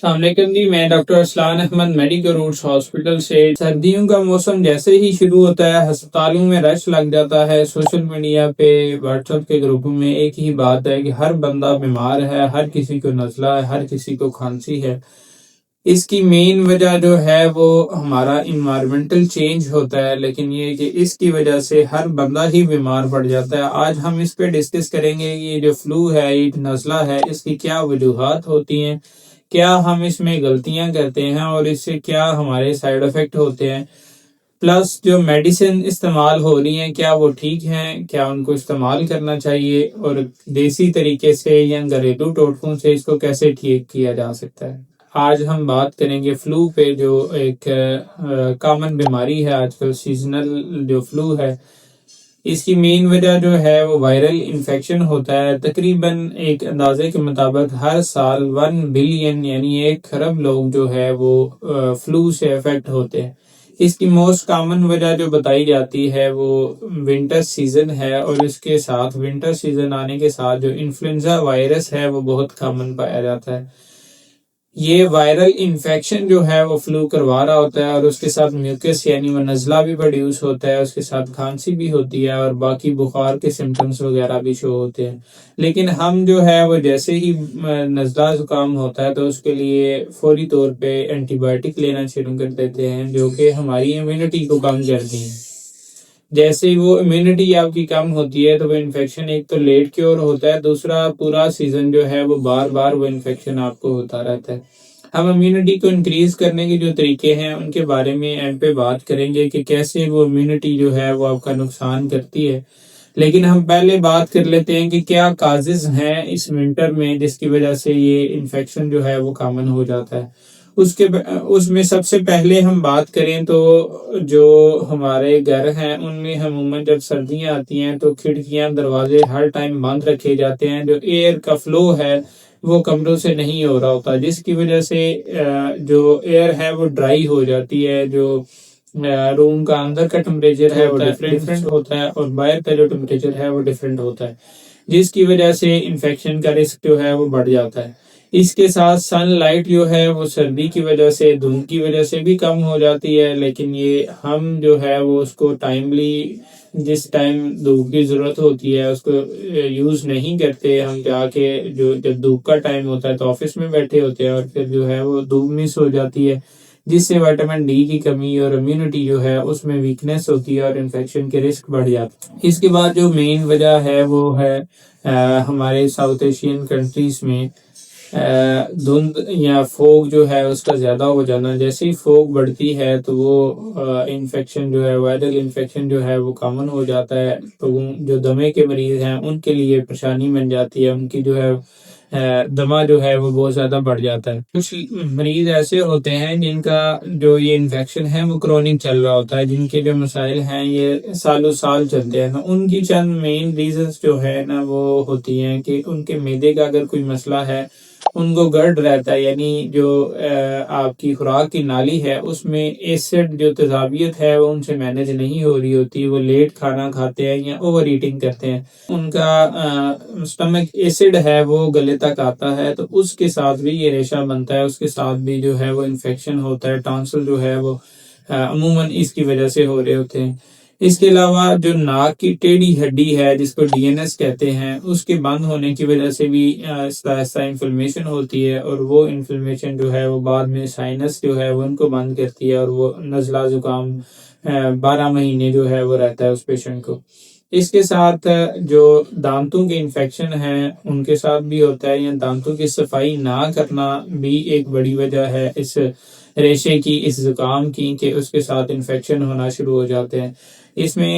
السلام علیکم جی، میں doctor Aslan Ahmed medical roots hospital سے۔ سردیوں کا موسم جیسے ہی شروع ہوتا ہے ہسپتالوں میں رش لگ جاتا ہے۔ سوشل میڈیا پہ واٹس ایپ کے گروپوں میں ایک ہی بات ہے کہ ہر بندہ بیمار ہے، ہر کسی کو نزلہ ہے، ہر کسی کو کھانسی ہے۔ اس کی مین وجہ جو ہے وہ ہمارا انوائرمنٹل چینج ہوتا ہے، لیکن یہ کہ اس کی وجہ سے ہر بندہ ہی بیمار پڑ جاتا ہے۔ آج ہم اس پہ ڈسکس کریں گے کہ یہ جو فلو ہے، یہ نزلہ ہے، اس کی کیا وجوہات ہوتی ہیں، کیا ہم اس میں غلطیاں کرتے ہیں اور اس سے کیا ہمارے سائیڈ افیکٹ ہوتے ہیں، پلس جو میڈیسن استعمال ہو رہی ہیں کیا وہ ٹھیک ہیں، کیا ان کو استعمال کرنا چاہیے، اور دیسی طریقے سے یا گھریلو ٹوٹکوں سے اس کو کیسے ٹھیک کیا جا سکتا ہے۔ آج ہم بات کریں گے فلو پہ، جو ایک کامن بیماری ہے آج کل، سیزنل جو فلو ہے۔ اس کی مین وجہ جو ہے وہ وائرل انفیکشن ہوتا ہے۔ تقریباً ایک اندازے کے مطابق ہر سال 1 بلین یعنی 1 کھرب لوگ جو ہے وہ فلو سے افیکٹ ہوتے ہیں۔ اس کی موسٹ کامن وجہ جو بتائی جاتی ہے وہ ونٹر سیزن ہے، اور اس کے ساتھ ونٹر سیزن آنے کے ساتھ جو انفلوئنزا وائرس ہے وہ بہت کامن پایا جاتا ہے۔ یہ وائرل انفیکشن جو ہے وہ فلو کروا رہا ہوتا ہے، اور اس کے ساتھ میوکس یعنی وہ نزلہ بھی پروڈیوس ہوتا ہے، اس کے ساتھ کھانسی بھی ہوتی ہے، اور باقی بخار کے سمٹمز وغیرہ بھی شو ہوتے ہیں۔ لیکن ہم جو ہے وہ جیسے ہی نزلہ زکام ہوتا ہے تو اس کے لیے فوری طور پہ اینٹی بائیوٹک لینا شروع کر دیتے ہیں، جو کہ ہماری امیونٹی کو کم کرتی ہیں۔ جیسے ہی وہ امیونٹی آپ کی کم ہوتی ہے تو وہ انفیکشن ایک تو لیٹ کیور ہوتا ہے، دوسرا پورا سیزن جو ہے وہ بار بار وہ انفیکشن آپ کو ہوتا رہتا ہے۔ ہم امیونٹی کو انکریز کرنے کے جو طریقے ہیں ان کے بارے میں اینڈ پہ بات کریں گے کہ کیسے وہ امیونٹی جو ہے وہ آپ کا نقصان کرتی ہے، لیکن ہم پہلے بات کر لیتے ہیں کہ کیا کازز ہیں اس ونٹر میں جس کی وجہ سے یہ انفیکشن جو ہے وہ کامن ہو جاتا ہے۔ اس میں سب سے پہلے ہم بات کریں تو جو ہمارے گھر ہیں ان میں عموماً جب سردیاں آتی ہیں تو کھڑکیاں دروازے ہر ٹائم بند رکھے جاتے ہیں، جو ایئر کا فلو ہے وہ کمروں سے نہیں ہو رہا ہوتا، جس کی وجہ سے جو ایئر ہے وہ ڈرائی ہو جاتی ہے۔ جو روم کا اندر کا ٹمپریچر ہے وہ ڈیفرنٹ ہوتا ہے، اور باہر کا جو ٹمپریچر ہے وہ ڈیفرنٹ ہوتا ہے، جس کی وجہ سے انفیکشن کا رسک جو ہے وہ بڑھ جاتا ہے۔ اس کے ساتھ سن لائٹ جو ہے وہ سردی کی وجہ سے، دھوپ کی وجہ سے بھی کم ہو جاتی ہے، لیکن یہ ہم جو ہے وہ اس کو ٹائملی جس ٹائم دھوپ کی ضرورت ہوتی ہے اس کو یوز نہیں کرتے۔ ہم جا کے جب دھوپ کا ٹائم ہوتا ہے تو آفس میں بیٹھے ہوتے ہیں، اور پھر جو ہے وہ دھوپ مس ہو جاتی ہے، جس سے وٹامن ڈی کی کمی اور امیونٹی جو ہے اس میں ویکنیس ہوتی ہے اور انفیکشن کے رسک بڑھ جاتے ہیں۔ اس کے بعد جو مین وجہ ہے وہ ہے ہمارے ساؤتھ ایشین کنٹریز میں دھند یا فوگ جو ہے اس کا زیادہ ہو جانا۔ جیسے ہی فوگ بڑھتی ہے تو وہ انفیکشن جو ہے، وائرل انفیکشن جو ہے وہ کامن ہو جاتا ہے، تو جو دمے کے مریض ہیں ان کے لیے پریشانی بن جاتی ہے، ان کی جو ہے دمہ جو ہے وہ بہت زیادہ بڑھ جاتا ہے۔ کچھ مریض ایسے ہوتے ہیں جن کا جو یہ انفیکشن ہے وہ کرونک چل رہا ہوتا ہے، جن کے جو مسائل ہیں یہ سالوں سال چلتے ہیں۔ ان کی چند مین ریزنز جو ہے نا وہ ہوتی ہیں کہ ان کے معدے کا اگر کوئی مسئلہ ہے، ان کو گرڈ رہتا ہے، یعنی جو آپ کی خوراک کی نالی ہے اس میں ایسڈ جو تیزابیت ہے وہ ان سے مینج نہیں ہو رہی ہوتی، وہ لیٹ کھانا کھاتے ہیں یا اوور ایٹنگ کرتے ہیں، ان کا سٹمک ایسڈ ہے وہ گلے تک آتا ہے، تو اس کے ساتھ بھی یہ ریشہ بنتا ہے، اس کے ساتھ بھی جو ہے وہ انفیکشن ہوتا ہے۔ ٹانسل جو ہے وہ عموماً اس کی وجہ سے ہو رہے ہوتے ہیں۔ اس کے علاوہ جو ناک کی ٹیڑھی ہڈی ہے جس کو ڈی این ایس کہتے ہیں، اس کے بند ہونے کی وجہ سے بھی آہستہ آہستہ انفلمیشن ہوتی ہے، اور وہ انفلمیشن جو ہے وہ بعد میں سائنس جو ہے وہ ان کو بند کرتی ہے، اور وہ نزلہ زکام 12 مہینے جو ہے وہ رہتا ہے اس پیشنٹ کو۔ اس کے ساتھ جو دانتوں کے انفیکشن ہیں ان کے ساتھ بھی ہوتا ہے، یا دانتوں کی صفائی نہ کرنا بھی ایک بڑی وجہ ہے اس ریشے کی، اس زکام کی، کہ اس کے ساتھ انفیکشن ہونا شروع ہو جاتے ہیں۔ اس میں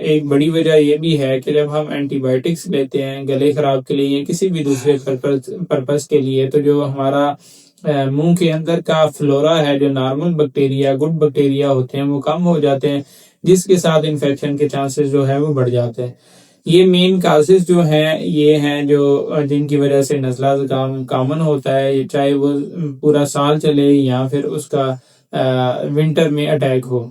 ایک بڑی وجہ یہ بھی ہے کہ جب ہم اینٹی بائیوٹکس لیتے ہیں گلے خراب کے لیے یا کسی بھی دوسرے پرپس کے لیے، تو جو ہمارا منہ کے اندر کا فلورا ہے، جو نارمل بیکٹیریا، گڈ بیکٹیریا ہوتے ہیں، وہ کم ہو جاتے ہیں، جس کے ساتھ انفیکشن کے چانسز جو ہے وہ بڑھ جاتے ہیں۔ یہ مین کازز جو ہیں یہ ہیں جو جن کی وجہ سے نزلہ زکام کامن ہوتا ہے، چاہے وہ پورا سال چلے یا پھر اس کا ونٹر میں اٹیک ہو۔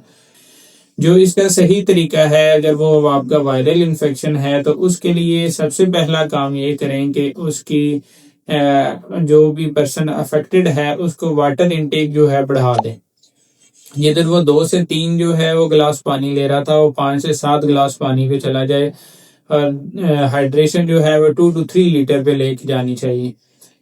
جو اس کا صحیح طریقہ ہے، اگر وہ آپ کا وائرل انفیکشن ہے تو اس کے لیے سب سے پہلا کام یہ کریں کہ اس کی جو بھی پرسن افیکٹڈ ہے اس کو واٹر انٹیک جو ہے بڑھا دیں. جدھر وہ 2 سے 3 جو ہے وہ گلاس پانی لے رہا تھا وہ 5 سے 7 گلاس پانی پہ چلا جائے. اور ہائیڈریشن جو ہے وہ 2 to 3 لیٹر پہ لے کے جانی چاہیے.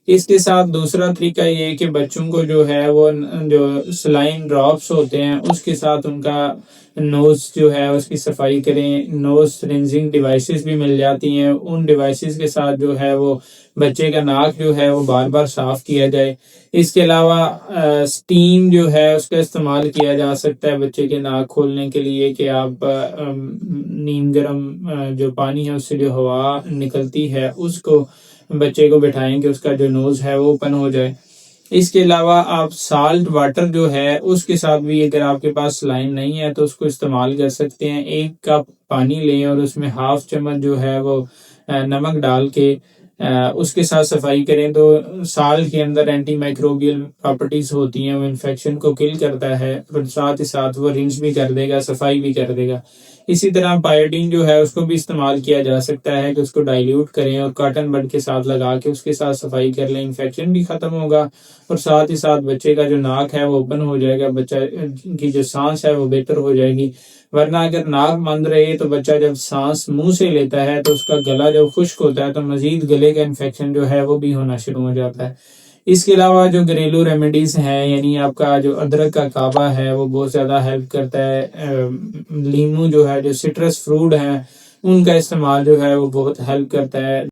اس کے ساتھ دوسرا طریقہ یہ ہے کہ بچوں کو جو ہے وہ جو سلائن ڈراپس ہوتے ہیں اس کے ساتھ ان کا نوز جو ہے اس کی صفائی کریں. نوز رنزنگ ڈیوائسز بھی مل جاتی ہیں، ان ڈیوائسز کے ساتھ جو ہے وہ بچے کا ناک جو ہے وہ بار بار صاف کیا جائے. اس کے علاوہ سٹیم جو ہے اس کا استعمال کیا جا سکتا ہے بچے کے ناک کھولنے کے لیے، کہ آپ نیم گرم جو پانی ہے اس سے جو ہوا نکلتی ہے اس کو بچے کو بٹھائیں کہ اس کا جو نوز ہے وہ اوپن ہو جائے. اس کے علاوہ آپ سالٹ واٹر جو ہے اس کے ساتھ بھی اگر آپ کے پاس سلائن نہیں ہے تو اس کو استعمال کر سکتے ہیں. 1 کپ پانی لیں اور اس میں ½ چمچ جو ہے وہ نمک ڈال کے اس کے ساتھ صفائی کریں. تو سالٹ کے اندر اینٹی مائکروبیل پراپرٹیز ہوتی ہیں، وہ انفیکشن کو کل کرتا ہے اور ساتھ ہی ساتھ وہ رنس بھی کر دے گا، صفائی بھی کر دے گا. اسی طرح پائیوڈین جو ہے اس کو بھی استعمال کیا جا سکتا ہے کہ اس کو ڈائلیوٹ کریں اور کاٹن بڈ کے ساتھ لگا کے اس کے ساتھ صفائی کر لیں. انفیکشن بھی ختم ہوگا اور ساتھ ہی ساتھ بچے کا جو ناک ہے وہ اوپن ہو جائے گا، بچہ کی جو سانس ہے وہ بہتر ہو جائے گی. ورنہ اگر ناک بند رہے تو بچہ جب سانس منہ سے لیتا ہے تو اس کا گلا جب خشک ہوتا ہے تو مزید گلے کا انفیکشن جو ہے وہ بھی ہونا شروع ہو جاتا ہے. اس کے علاوہ جو گھریلو ریمیڈیز ہیں، یعنی آپ کا جو ادرک کا کعبہ ہے وہ بہت زیادہ ہیلپ کرتا ہے. لیمو جو ہے، جو سٹرس فروٹ ہیں ان کا استعمال جو ہے وہ بہت ہیلپ کرتا ہے.